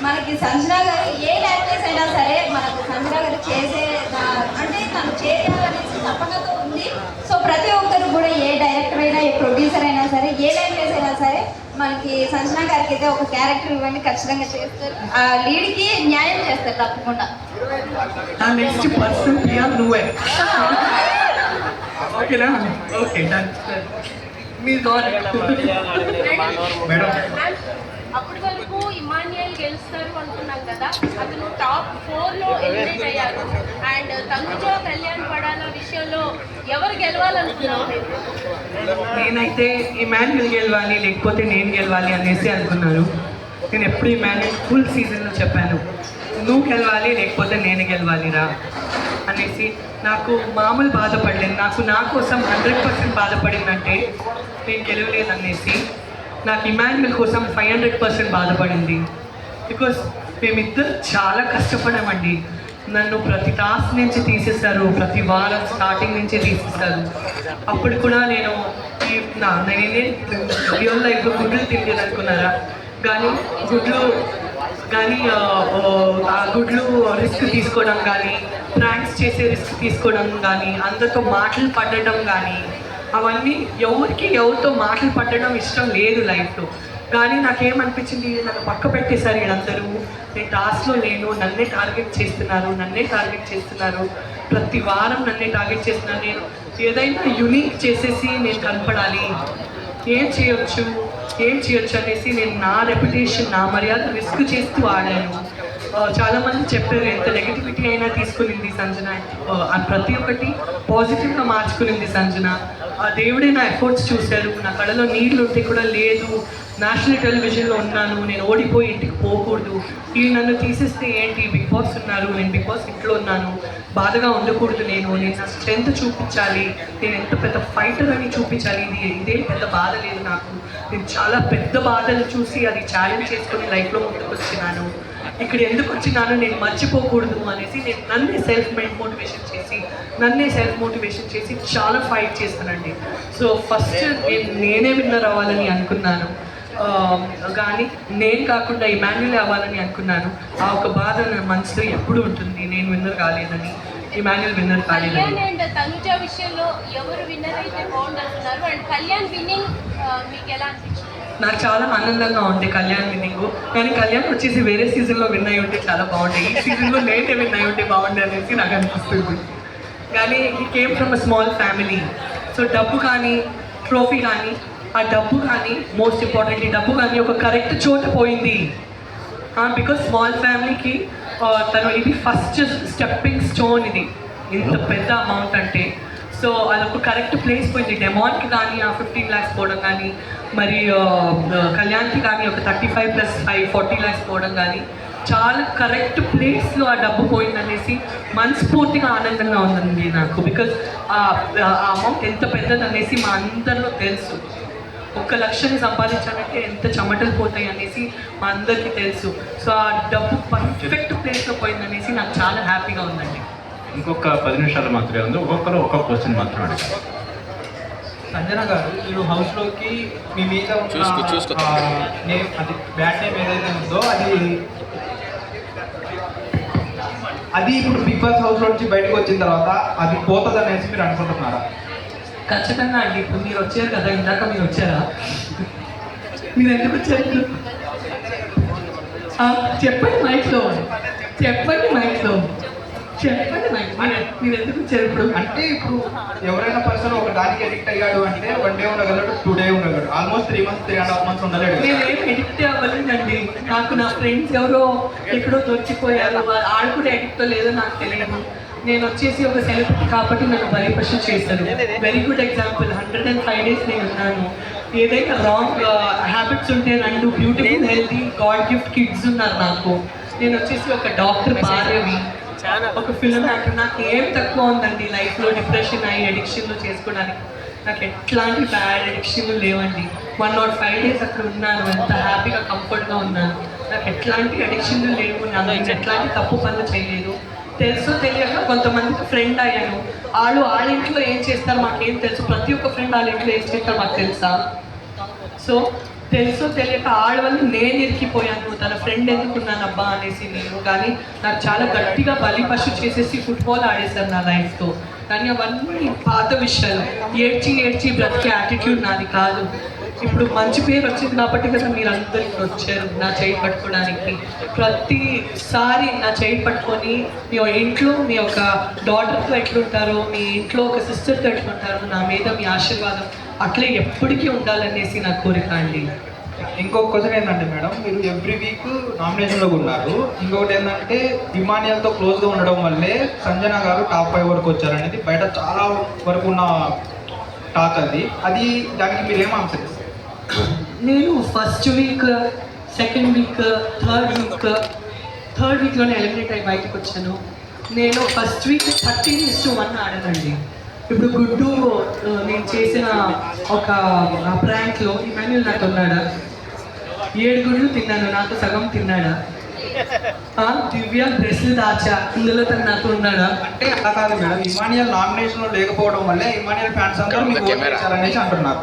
మనకి సంజన గారు ఏ లాంగ్వేజ్ అయినా సరే మనకు సంజన గారు చేసే అంటే తను చేయాలనేసి తప్పకతో ఉంది. సో ప్రతి ఒక్కరు కూడా ఏ డైరెక్టర్ అయినా ఏ ప్రొడ్యూసర్ అయినా సరే ఏ లాంగ్వేజ్ అయినా సరే మనకి సంజన గారికి అయితే ఒక క్యారెక్టర్ ఇవ్వండి ఖచ్చితంగా చేస్తారు. ఆ లీడ్కి న్యాయం చేస్తారు తప్పకుండా. నెక్స్ట్ పర్సన్ ప్రియా నువ్వే. ఓకేనా? Okay done. మీరు మేడం అప్పటి వరకు ఇమాన్యుయల్ గెలుస్తారు అనుకున్నాం కదా, అతను టాప్ 4లో ఎలిమినేట్ అయ్యారు. అండ్ తనుజ కళ్యాణ్ పడాల విషయంలో ఎవరు గెలవాలనుకున్నాం? నేనైతే ఇమాన్యుయల్ గెలవాలి లేకపోతే నేను గెలవాలి అనేసి అనుకున్నాను. నేను ఎప్పుడు ఇమాన్యుయల్ ఫుల్ సీజన్లో చెప్పాను, నువ్వు గెలవాలి లేకపోతే నేను గెలవాలిరా అనేసి. నాకు మామూలు బాధపడలేదు, నా కోసం 100% బాధపడిందంటే నేను గెలవలేదు అనేసి. నాకు ఇమాన్యుయల్ కోసం 500% బాధపడింది. బికాస్ మేమిద్దరు చాలా కష్టపడామండి. నన్ను ప్రతి టాస్క్ నుంచి తీసేస్తారు, ప్రతి వారం స్టార్టింగ్ నుంచే తీసేస్తారు. అప్పుడు కూడా నేను నేనే రియల్ లైఫ్లో గుడ్లు తింటుంది అనుకున్నారా, కానీ ఆ గుడ్లు రిస్క్ తీసుకోవడం కానీ, ప్రాంక్స్ చేసే రిస్క్ తీసుకోవడం కానీ, అందరితో మాటలు పడడం కానీ, అవన్నీ ఎవరితో మాటలు పడడం ఇష్టం లేదు లైఫ్లో. కానీ నాకేమనిపించింది, నన్ను పక్క పెట్టేశారు వీళ్ళందరూ. నేను టాస్క్లో లేను, నన్నే టార్గెట్ చేస్తున్నారు, ప్రతి వారం నన్నే టార్గెట్ చేస్తున్నారు. నేను ఏదైనా యూనిక్ చేసేసి నేను కనపడాలి, ఏం చేయొచ్చు అనేసి నేను నా రెప్యుటేషన్, నా మర్యాద రిస్క్ చేస్తూ ఆడాను. చాలామంది చెప్పారు ఎంత నెగిటివిటీ అయినా తీసుకునింది సంజన, ప్రతి ఒక్కటి పాజిటివ్గా మార్చుకునింది సంజన. ఆ దేవుడే నా ఎఫర్ట్స్ చూశారు. నా కళలో నీళ్ళు ఉంటే కూడా లేదు, నేషనల్ టెలివిజన్లో ఉన్నాను, నేను ఓడిపోయి ఇంటికి పోకూడదు, వీళ్ళు నన్ను తీసేస్తే ఏంటి, బిగ్ బాస్ ఉన్నారు, నేను బిగ్ బాస్ ఇంట్లో ఉన్నాను, బాధగా ఉండకూడదు, నేను నా స్ట్రెంత్ చూపించాలి, నేను ఎంత పెద్ద ఫైటర్ అని చూపించాలి. ఇదేం పెద్ద బాధ లేదు నాకు, నేను చాలా పెద్ద బాధలు చూసి అది ఛాలెంజ్ చేసుకుని లైఫ్లో ముందుకు వచ్చినాను. ఇక్కడ ఎందుకు వచ్చినానో నేను మర్చిపోకూడదు అనేసి నేను నన్నే సెల్ఫ్ మోటివేషన్ చేసి చాలా ఫైట్ చేస్తానండి. సో ఫస్ట్ నేనే విన్నర్ అవ్వాలని అనుకున్నాను, కానీ నేను కాకుండా ఇమాన్యుయల్ అవ్వాలని అనుకున్నాను. ఆ ఒక బాధ నా మనసులో ఎప్పుడు ఉంటుంది, నేను విన్నర్ కాలేదని, ఇమాన్యుయల్ విన్నర్ కాలేదని. అండ్ తనుజ విషయంలో ఎవరు విన్నర్ అయితే బాగుంటున్నారు? అండ్ కళ్యాణ్ విన్నింగ్ మీకు ఎలా అనిపించింది? నాకు చాలా ఆనందంగా ఉండే కళ్యాణ్ విన్నింగ్, కానీ కళ్యాణ్ వచ్చేసి వేరే సీజన్లో విన్ అయి ఉంటే చాలా బాగుండే, ఈ సీజన్లో నేనే విన్ అయి ఉంటే బాగుండే అనేసి నాకు అనిపిస్తుంది. కానీ he came from a small family. So డబ్బు కానీ, ట్రోఫీ కానీ, ఆ డబ్బు కానీ, మోస్ట్ ఇంపార్టెంట్లీ డబ్బు కానీ ఒక కరెక్ట్ చోట పోయింది. బికాజ్ స్మాల్ ఫ్యామిలీకి తను ఇది ఫస్ట్ స్టెప్పింగ్ స్టోన్, ఇది ఇంత పెద్ద అమౌంట్ అంటే. సో అదొక కరెక్ట్ ప్లేస్ పోయింది. డెమాన్కి కానీ ఆ 15 lakhs పోవడం కానీ, మరి కళ్యాణ్కి కానీ ఒక 35 + 5 40 lakhs పోవడం కానీ, చాలా కరెక్ట్ ప్లేస్లో ఆ డబ్బు పోయిందనేసి మనస్ఫూర్తిగా ఆనందంగా ఉందండి నాకు. బికాజ్ ఆ అమౌంట్ ఎంత పెద్దదనేసి మా అందరిలో తెలుసు. 1 లక్షని సంపాదించాలంటే ఎంత చెమటలు పోతాయి అనేసి మా అందరికీ తెలుసు. సో ఆ డబ్బు పర్ఫెక్ట్ ప్లేస్లో పోయిందనేసి నాకు చాలా హ్యాపీగా ఉందండి. ఇంకొక 10 నిమిషాలు మాత్రమే ఉంది, ఒక్కొక్కరు ఒక్కొక్క క్వశ్చన్ మాత్రం అడిగారు. సంజన గారు, మీరు హౌస్లోకి మీ మీద నేమ్, అది బ్యాడ్ నేమ్ ఏదైతే ఉందో అది ఇప్పుడు బిగ్ బాస్ హౌస్లో నుంచి బయటకు వచ్చిన తర్వాత అది పోతుంది అనేసి మీరు అనుకుంటున్నారా? ఖచ్చితంగా అండి. ఇప్పుడు మీరు వచ్చారు కదా, ఇందాక మీరు వచ్చారా, మీరు ఎందుకు వచ్చారు? చెప్పండి మైక్లో మీరు ఎందుకు వచ్చారు ఇప్పుడు? అంటే ఇప్పుడు ఎవరైనా పర్సన్ ఒక దానికి ఎడిక్ట్ అయ్యాడు అంటే 1 day ఉండగలడు, 2 days ఉండగలడు, almost 3 months 3.5 months ఉండలేడు. నేనేం ఎడిక్ట్ అవ్వలేదండి. నాకు నా ఫ్రెండ్స్ ఎవరో ఎక్కడో దొరికిపోయారు, ఆడు కూడా ఎడిక్ట్ లేదో నాకు తెలియదు. నేను వచ్చేసి ఒక సెలబ్రిటీ కాబట్టి నన్ను బలిపశు చేశారు. Very good example. 105 days నేను ఉన్నాను. ఏదైనా రాంగ్ హ్యాబిట్స్ ఉంటే నన్ను beautiful healthy God gift kids ఉన్నారు నాకు. నేను వచ్చేసి ఒక డాక్టర్ భార్యవి, ఒక ఫిల్మ్ యాక్టర్. నాకు ఏం తక్కువ ఉందండి లైఫ్లో డిప్రెషన్ అయ్యి అడిక్షన్లు చేసుకోవడానికి. నాకు ఎట్లాంటి బ్యాడ్ అడిక్షన్లు లేవండి. 105 days అక్కడ ఉన్నాను, ఎంత హ్యాపీగా కంఫర్ట్గా ఉన్నాను. నాకు ఎట్లాంటి అడిక్షన్లు లేవు, నేను ఎట్లాంటి తప్పు పనులు చేయలేదు. తెలుసు తెలియక కొంతమందికి ఫ్రెండ్ అయ్యాను. వాళ్ళ ఇంట్లో ఏం చేస్తారు మాకేం తెలుసు, ప్రతి ఒక్క ఫ్రెండ్ వాళ్ళ ఇంట్లో ఏం చేస్తారు మాకు తెలుసా? సో తెలుసో తెలియక ఆడవాళ్ళు నేను ఇరికిపోయాను, తన ఫ్రెండ్ ఎందుకున్నాను అబ్బా అనేసి నేను. కానీ నాకు చాలా గట్టిగా బలిపశు చేసేసి ఫుట్బాల్ ఆడేశారు నా లైఫ్తో. కానీ అవన్నీ పాత విషయాలు. ఏడ్చి ఏడ్చి బ్రతికే యాటిట్యూడ్ నాది కాదు. ఇప్పుడు మంచి పేరు వచ్చింది కాబట్టి కదా మీరు అందరూ ఇక్కడ వచ్చారు నా చేయి పట్టుకోవడానికి. ప్రతిసారి నా చేయి పట్టుకొని మీ ఇంట్లో మీ యొక్క డాటర్తో ఎట్లుంటారో, మీ ఇంట్లో ఒక సిస్టర్తో ఎట్లుంటారో, నా మీద మీ ఆశీర్వాదం అట్లే ఎప్పటికీ ఉండాలనేసి నా కోరిక అండి. ఇంకొక క్వశ్చన్ ఏంటంటే మేడం, మీరు ఎవ్రీ వీక్ నామినేషన్లో ఉన్నారు. ఇంకొకటి ఏంటంటే ఇమానియల్తో క్లోజ్గా ఉండడం వల్లే సంజన గారు టాప్ 5 వరకు వచ్చారనేది బయట చాలా వరకు ఉన్న టాక్. అది దానికి మీరు ఏం ఆన్సర్ ఇస్తారు? నేను first week, second week, third వీక్లోనే ఎలిమినేట్ అయ్యి బయటకు వచ్చాను. నేను ఫస్ట్ వీక్ 13:1 ఆడానండి. ఇప్పుడు గుడ్డు నేను చేసిన ఒక ప్రాంక్లో ఇమాన్యుల్ నాతో ఉన్నాడా, 7 గుడ్లు తిన్నాను, నాతో సగం తిన్నాడా. దివ్య డ్రెస్సులు దాచా, ఇందులో తను నాతో ఉన్నాడా. అంటే అలా కాదు మేడం, ఇమానియల్ నామినేషన్లో లేకపోవడం వల్లే ఇమానియల్ ఫ్యాన్స్ అందరూ మీకు ఓట్ వేశారనేసి అంటున్నారు.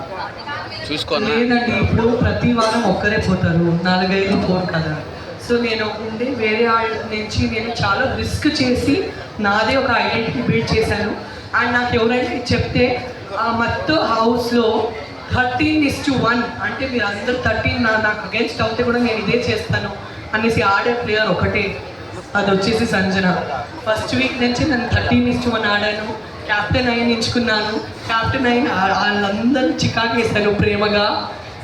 లేదండి, ఇప్పుడు ప్రతి వారం ఒక్కరే పోతారు, 4-5 పోరు కదా. సో నేను ఉండి వేరే వాళ్ళ నుంచి నేను చాలా రిస్క్ చేసి నాదే ఒక ఐడెంటిటీ బిల్డ్ చేశాను. అండ్ నాకు ఎవరైనా చెప్తే ఆ మొత్తం హౌస్లో 13:1 అంటే మీరు అందరూ 13 నాకు అగేన్స్ట్ అవుతే కూడా నేను ఇదే చేస్తాను అనేసి ఆడే ప్లేయర్ ఒకటే, అది వచ్చేసి సంజన. ఫస్ట్ వీక్ నుంచి నేను 13:1 ఆడాను, క్యాప్టెన్ అయిన ఎంచుకున్నాను. క్యాప్టెన్ అయిన వాళ్ళందరూ చికాకు వేశాను ప్రేమగా,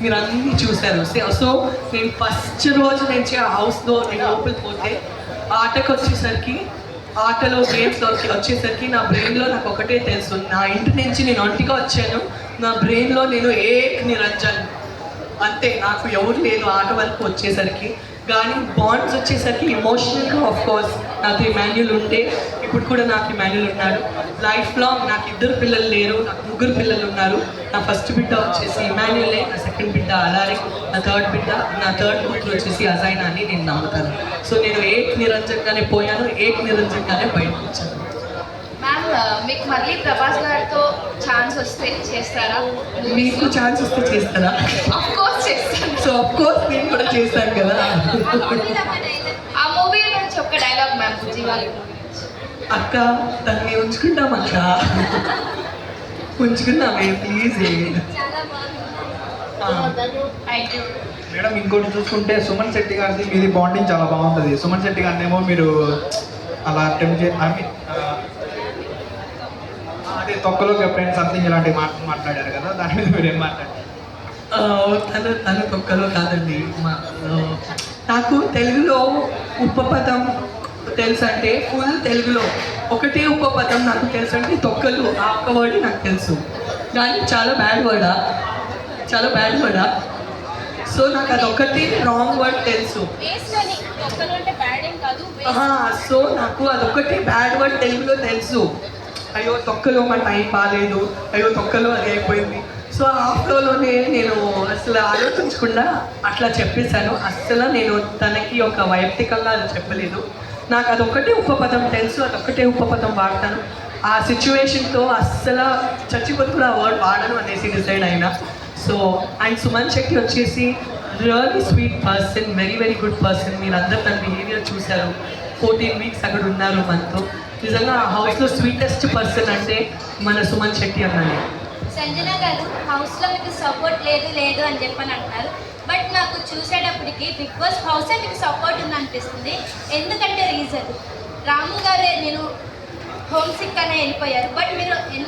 మీరు అన్నీ చూశారు. సో నేను ఫస్ట్ రోజు నుంచి ఆ హౌస్లో నేను లోపలికి పోతే ఆటకు వచ్చేసరికి, ఆటలో గేమ్స్ వచ్చేసరికి నా బ్రెయిన్లో నాకు ఒకటే తెలుసు, నా ఇంటి నుంచి నేను ఒంటిగా వచ్చాను, నా బ్రెయిన్లో నేను నిరంజన్ అంతే, నాకు ఎవరు లేదు ఆట వరకు వచ్చేసరికి. కానీ బాండ్స్ వచ్చేసరికి ఎమోషనల్గా ఆఫ్కోర్స్ నాకు ఇమాన్యుల్ ఉంటే, ఇప్పుడు కూడా నాకు ఇమాన్యుల్ ఉన్నాడు. లైఫ్ లాంగ్ నాకు 2 పిల్లలు లేరు, నాకు 3 పిల్లలు ఉన్నారు. నా ఫస్ట్ బిడ్డ వచ్చేసి ఇమాన్యులే, నా సెకండ్ బిడ్డ అలారే, నా థర్డ్ కూతురు వచ్చేసి అజైనా అని నేను నమ్ముతాను. సో నేను నిరంజన్గానే పోయాను, నిరంజన్గానే బయటకు వచ్చాను. మ్యామ్, మీకు మళ్ళీ ప్రభాస్ గారితో ఛాన్స్ వస్తే చేస్తారా? మీకు ఛాన్స్ వస్తే చేస్తారా? ఆఫ్ కోర్స్ చేస్తాను. సో ఆఫ్ కోర్స్ నేను కూడా చేస్తాను కదా. ఆ మూవీ నుంచి ఒక డైలాగ్ మ్యామ్, బుజ్జి గారి అక్క దాన్ని ఉంచుకుంటాం అక్క, ఉంచుకుందామే ప్లీజ్. థ్యాంక్ యూ మేడం, ఇంకోటి చూసుకుంటే సుమన్ శెట్టి గారిది మీది బాండింగ్ చాలా బాగుంటుంది. సుమన్ శెట్టి గారిని ఏమో మీరు అలా అటెంప్ట్ అదే తొక్కలోకి ఎప్పుడైనా సంథింగ్ ఇలాంటి మాట్లాడారు కదా, దాని మీద మీరు ఏం మాట్లాడారు? తను తొక్కలో కాదండి. నాకు తెలుగులో ఉపపదం తెలుసు అంటే ఫుల్ తెలుగులో ఒకటే ఉపపదం నాకు తెలుసు అంటే తొక్కలు, ఆ ఒక్క వర్డ్ నాకు తెలుసు. కానీ చాలా బ్యాడ్ వర్డా. సో నాకు అదొకటి రాంగ్ వర్డ్ తెలుసు. సో నాకు అదొకటి బ్యాడ్ వర్డ్ తెలుగులో తెలుసు. అయ్యో తొక్కలో మా టైం బాగాలేదు, అయ్యో తొక్కలో అది అయిపోయింది. సో ఆ ఫ్లోలోనే నేను అసలు ఆలోచించకుండా అట్లా చెప్పేశాను. అసలు నేను తనకి ఒక వైయక్తికంగా అది చెప్పలేదు. నాకు అదొకటే ఉపపదం తెలుసు, అదొకటే ఉపపదం వాడతాను. ఆ సిచ్యువేషన్తో అస్సలు చచ్చిపోతే కూడా ఆ వర్డ్ వాడను అనేసి డిసైడ్ అయినా. సో అండ్ సుమన్ శెట్టి వచ్చేసి really sweet person, very good person. మీరు అందరూ తన బిహేవియర్ చూశారు. 14 వీక్స్ అక్కడ ఉన్నారు మనతో. నిజంగా ఆ హౌస్లో స్వీటెస్ట్ పర్సన్ అంటే మన సుమన్ శెట్టి అన్నది. సంజన గారు, హౌస్లో మీకు సపోర్ట్ లేదు అని చెప్పని అంటున్నారు. బట్ నాకు చూసేటప్పటికి బిగ్ బాస్ హౌసే మీకు సపోర్ట్ ఉంది అనిపిస్తుంది. ఎందుకంటే రీజన్ రాము గారే నేను హోమ్ సిక్ అనే వెళ్ళిపోయారు. బట్ మీరు